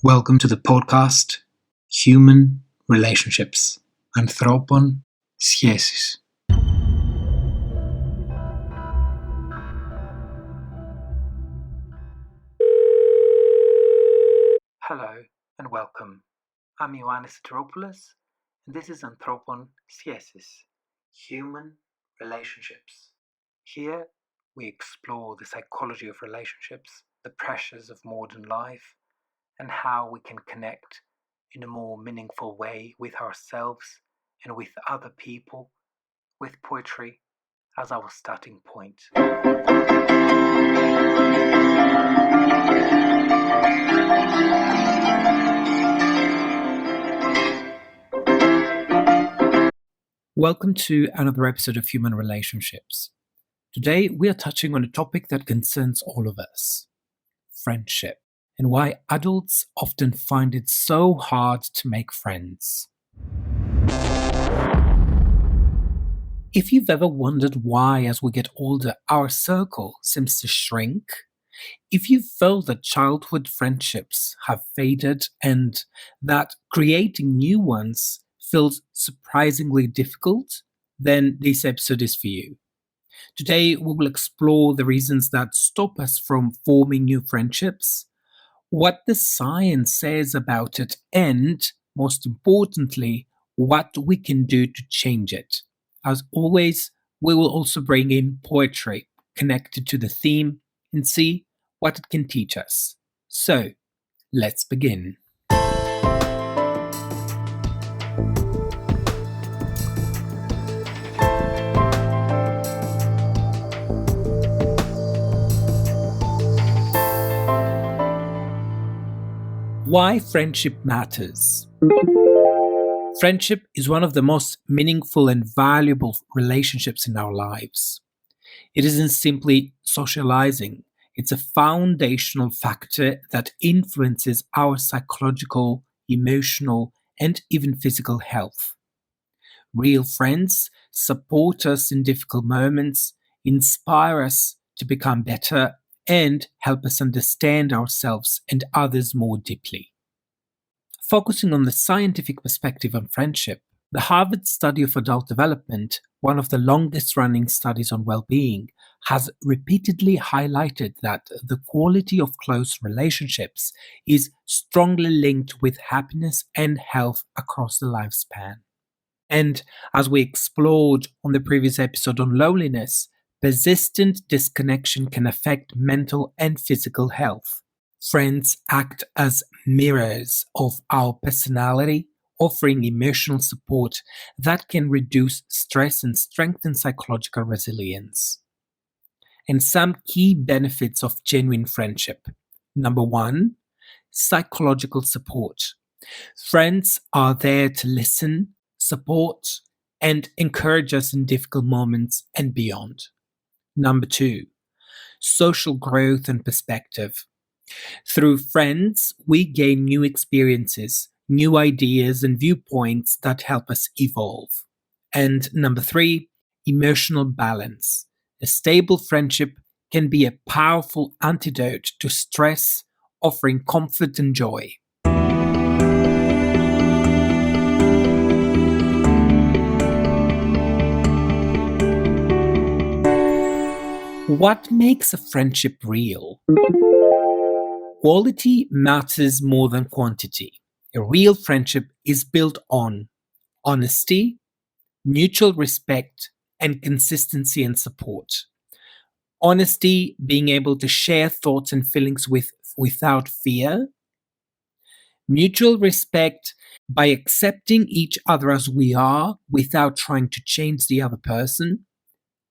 Welcome to the podcast Human Relationships. Ανθρώπων σχέσεις. Hello and welcome. I'm Ioannis Soteropoulos and this is Ανθρώπων σχέσεις. Human Relationships. Here we explore the psychology of relationships, the pressures of modern life, and how we can connect in a more meaningful way with ourselves and with other people, with poetry as our starting point. Welcome to another episode of Human Relationships. Today we are touching on a topic that concerns all of us: friendship, and why adults often find it so hard to make friends. If you've ever wondered why, as we get older, our circle seems to shrink, if you felt that childhood friendships have faded and that creating new ones feels surprisingly difficult, then this episode is for you. Today, we will explore the reasons that stop us from forming new friendships, what the science says about it, and, most importantly, what we can do to change it. As always, we will also bring in poetry connected to the theme and see what it can teach us. So, let's begin. Why friendship matters. Friendship is one of the most meaningful and valuable relationships in our lives. It isn't simply socializing, it's a foundational factor that influences our psychological, emotional, and even physical health. Real friends support us in difficult moments, inspire us to become better, and help us understand ourselves and others more deeply. Focusing on the scientific perspective on friendship, the Harvard Study of Adult Development, one of the longest-running studies on well-being, has repeatedly highlighted that the quality of close relationships is strongly linked with happiness and health across the lifespan. And as we explored on the previous episode on loneliness, persistent disconnection can affect mental and physical health. Friends act as mirrors of our personality, offering emotional support that can reduce stress and strengthen psychological resilience. And some key benefits of genuine friendship. Number one, psychological support. Friends are there to listen, support, and encourage us in difficult moments and beyond. Number two, social growth and perspective. Through friends, we gain new experiences, new ideas, and viewpoints that help us evolve. And number three, emotional balance. A stable friendship can be a powerful antidote to stress, offering comfort and joy. What makes a friendship real? Quality matters more than quantity. A real friendship is built on honesty, mutual respect, and consistency and support. Honesty, being able to share thoughts and feelings without fear. Mutual respect, by accepting each other as we are without trying to change the other person.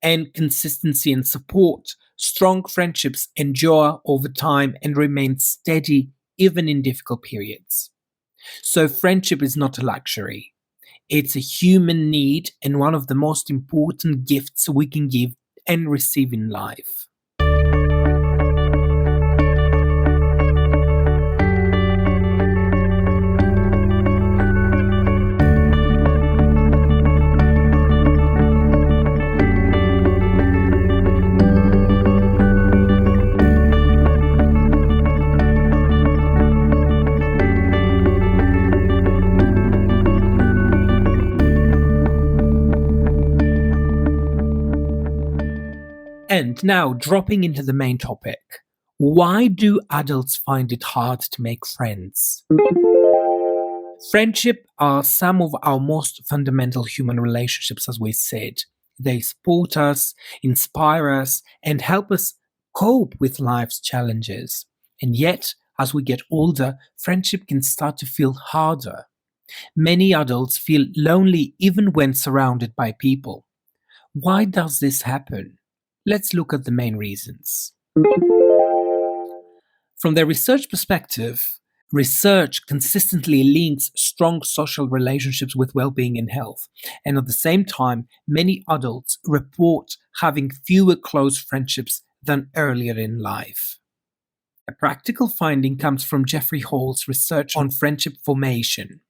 And consistency and support. Strong friendships endure over time and remain steady even in difficult periods. So friendship is not a luxury. It's a human need and one of the most important gifts we can give and receive in life. And now, dropping into the main topic, why do adults find it hard to make friends? Friendship are some of our most fundamental human relationships, as we said. They support us, inspire us, and help us cope with life's challenges. And yet, as we get older, friendship can start to feel harder. Many adults feel lonely even when surrounded by people. Why does this happen? Let's look at the main reasons. From the research perspective, research consistently links strong social relationships with well-being and health, and at the same time, many adults report having fewer close friendships than earlier in life. A practical finding comes from Jeffrey Hall's research on friendship formation.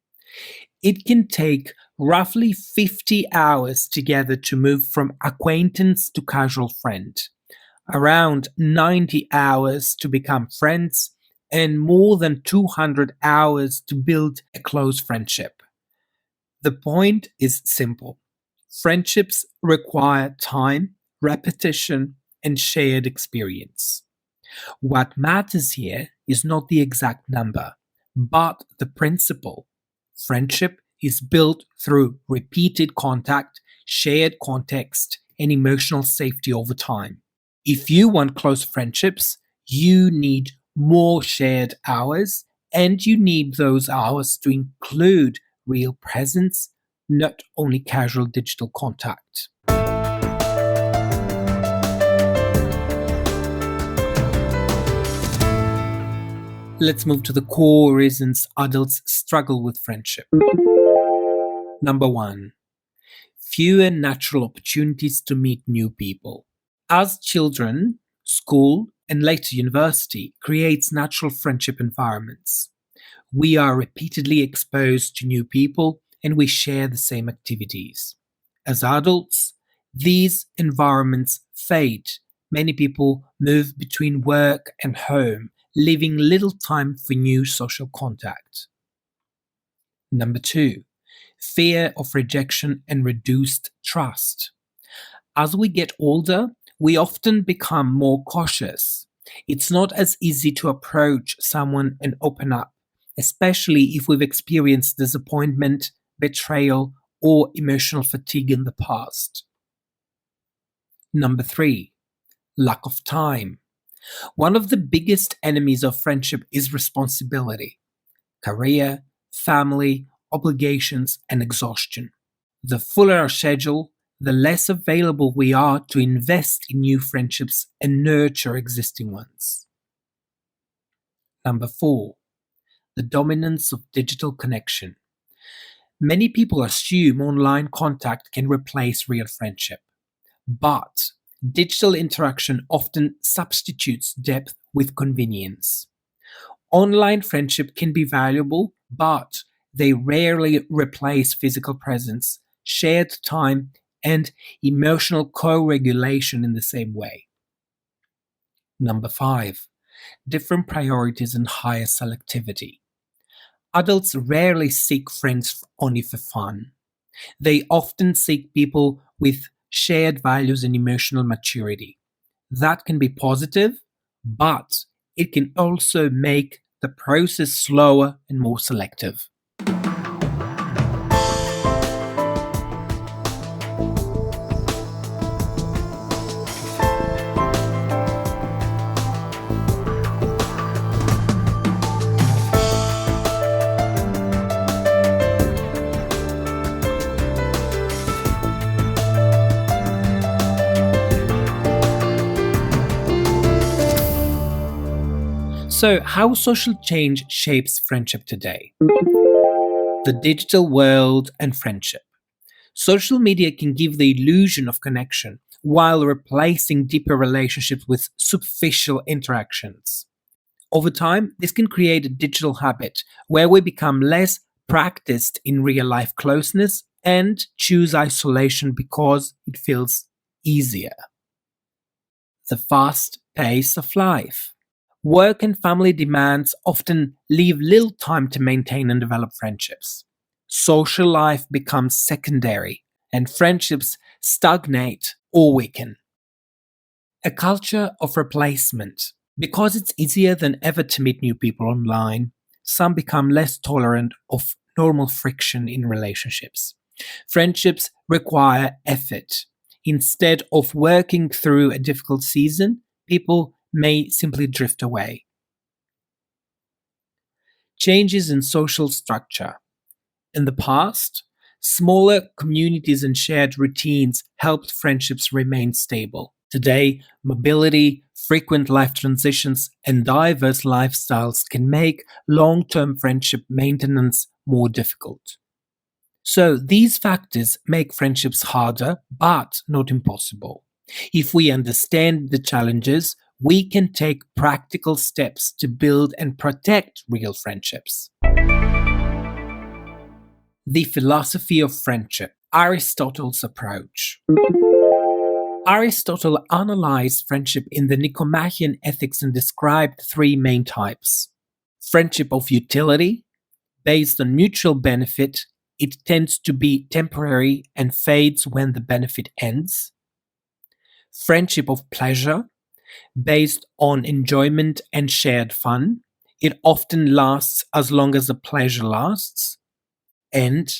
It can take roughly 50 hours together to move from acquaintance to casual friend, around 90 hours to become friends, and more than 200 hours to build a close friendship. The point is simple. Friendships require time, repetition, and shared experience. What matters here is not the exact number, but the principle. Friendship is built through repeated contact, shared context, and emotional safety over time. If you want close friendships, you need more shared hours, and you need those hours to include real presence, not only casual digital contact. Let's move to the core reasons adults struggle with friendship. Number 1, fewer natural opportunities to meet new people. As children, school and later university creates natural friendship environments. We are repeatedly exposed to new people and we share the same activities. As adults, these environments fade. Many people move between work and home, leaving little time for new social contact. Number 2, fear of rejection and reduced trust. As we get older, we often become more cautious. It's not as easy to approach someone and open up, especially if we've experienced disappointment, betrayal, or emotional fatigue in the past. Number 3, lack of time. One of the biggest enemies of friendship is responsibility. Career, family, obligations, and exhaustion. The fuller our schedule, the less available we are to invest in new friendships and nurture existing ones. Number 4, the dominance of digital connection. Many people assume online contact can replace real friendship, but digital interaction often substitutes depth with convenience. Online friendship can be valuable, but they rarely replace physical presence, shared time, and emotional co-regulation in the same way. Number 5, different priorities and higher selectivity. Adults rarely seek friends only for fun. They often seek people with shared values and emotional maturity. That can be positive, but it can also make the process slower and more selective. So, how social change shapes friendship today? The digital world and friendship. Social media can give the illusion of connection while replacing deeper relationships with superficial interactions. Over time, this can create a digital habit where we become less practiced in real life closeness and choose isolation because it feels easier. The fast pace of life. Work and family demands often leave little time to maintain and develop friendships. Social life becomes secondary, and friendships stagnate or weaken. A culture of replacement. Because it's easier than ever to meet new people online, some become less tolerant of normal friction in relationships. Friendships require effort. Instead of working through a difficult season, people may simply drift away. Changes in social structure. In the past, smaller communities and shared routines helped friendships remain stable. Today, mobility, frequent life transitions, and diverse lifestyles can make long term friendship maintenance more difficult. So, these factors make friendships harder, but not impossible. If we understand the challenges, we can take practical steps to build and protect real friendships. The philosophy of friendship, Aristotle's approach. Aristotle analyzed friendship in the Nicomachean Ethics and described three main types. Friendship of utility, based on mutual benefit, it tends to be temporary and fades when the benefit ends. Friendship of pleasure, based on enjoyment and shared fun, it often lasts as long as the pleasure lasts. And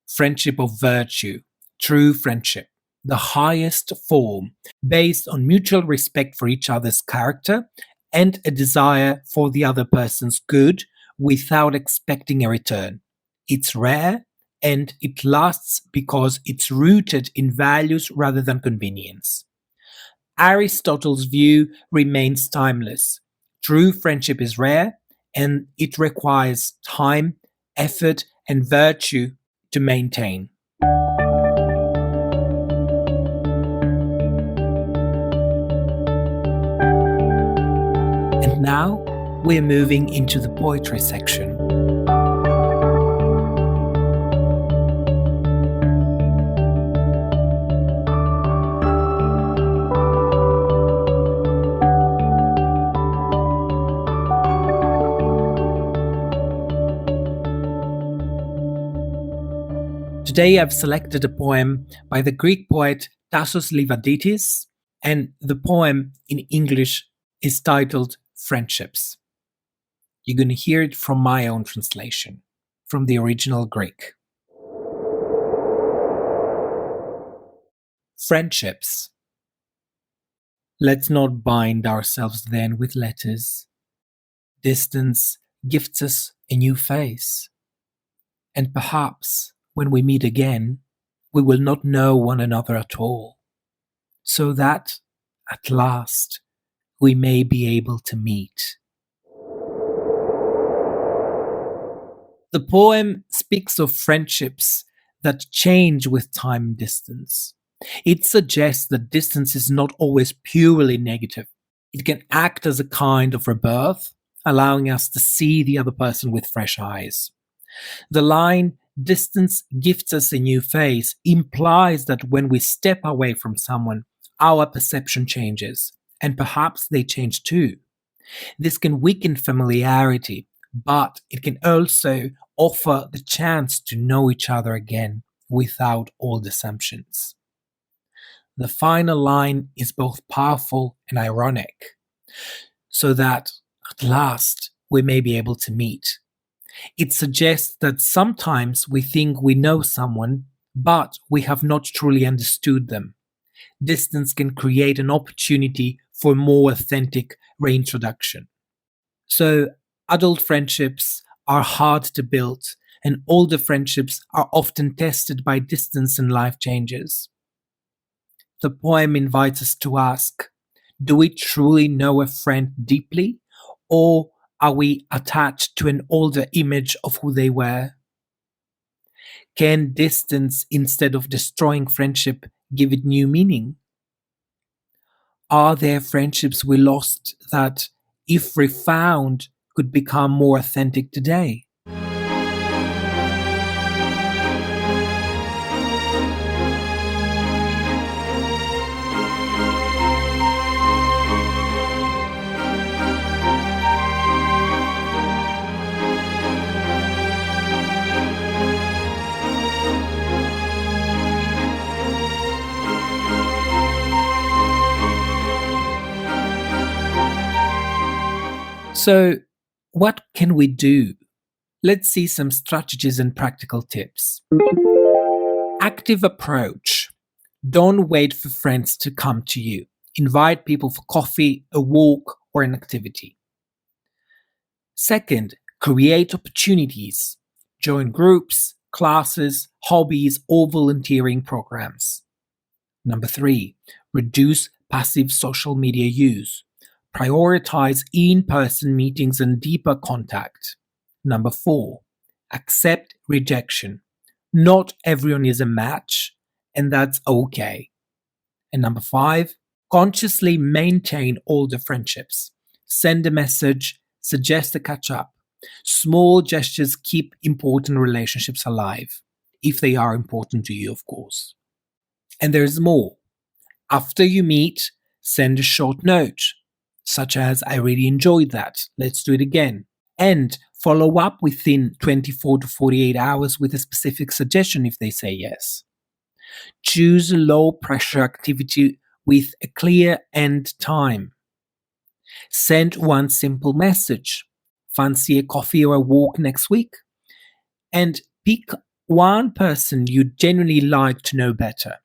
friendship of virtue, true friendship, the highest form, based on mutual respect for each other's character and a desire for the other person's good without expecting a return. It's rare and it lasts because it's rooted in values rather than convenience. Aristotle's view remains timeless. True friendship is rare and it requires time, effort, and virtue to maintain. And now we're moving into the poetry section. Today I've selected a poem by the Greek poet Tassos Livaditis, and the poem in English is titled Friendships. You're going to hear it from my own translation, from the original Greek. Friendships. Let's not bind ourselves then with letters. Distance gifts us a new face, and perhaps when we meet again, we will not know one another at all, so that, at last, we may be able to meet. The poem speaks of friendships that change with time and distance. It suggests that distance is not always purely negative. It can act as a kind of rebirth, allowing us to see the other person with fresh eyes. The line, "Distance gifts us a new face," implies that when we step away from someone, our perception changes, and perhaps they change too. This can weaken familiarity, but it can also offer the chance to know each other again without old assumptions. The final line is both powerful and ironic, so that at last we may be able to meet. It suggests that sometimes we think we know someone, but we have not truly understood them. Distance can create an opportunity for more authentic reintroduction. So, adult friendships are hard to build, and older friendships are often tested by distance and life changes. The poem invites us to ask, do we truly know a friend deeply, or are we attached to an older image of who they were? Can distance, instead of destroying friendship, give it new meaning? Are there friendships we lost that, if refound, could become more authentic today? So, what can we do? Let's see some strategies and practical tips. Active approach. Don't wait for friends to come to you. Invite people for coffee, a walk, or an activity. Second, create opportunities. Join groups, classes, hobbies, or volunteering programs. Number 3, reduce passive social media use. Prioritize in-person meetings and deeper contact. Number 4, accept rejection. Not everyone is a match, and that's okay. And number 5, consciously maintain older friendships. Send a message, suggest a catch up. Small gestures keep important relationships alive, if they are important to you, of course. And there's more. After you meet, send a short note, such as, I really enjoyed that, let's do it again. And follow up within 24 to 48 hours with a specific suggestion if they say yes. Choose a low pressure activity with a clear end time. Send one simple message. Fancy a coffee or a walk next week? And pick one person you genuinely like to know better.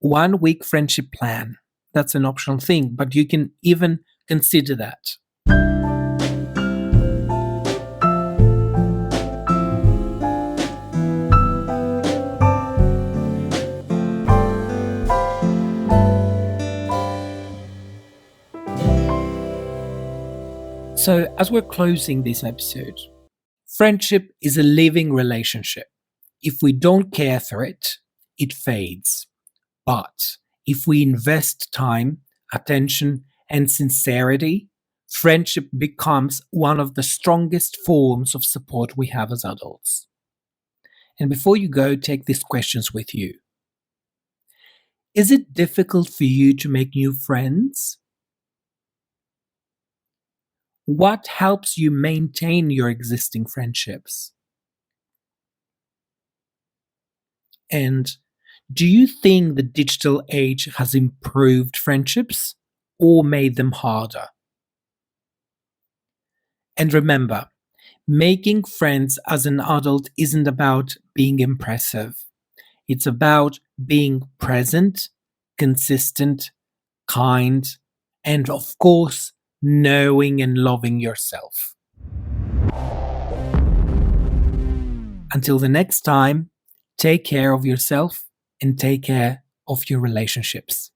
1 week friendship plan. That's an optional thing, but you can even consider that. So, as we're closing this episode, friendship is a living relationship. If we don't care for it, it fades. But if we invest time, attention, and sincerity, friendship becomes one of the strongest forms of support we have as adults. And before you go, take these questions with you. Is it difficult for you to make new friends? What helps you maintain your existing friendships? And do you think the digital age has improved friendships or made them harder? And remember, making friends as an adult isn't about being impressive. It's about being present, consistent, kind, and of course, knowing and loving yourself. Until the next time, take care of yourself and take care of your relationships.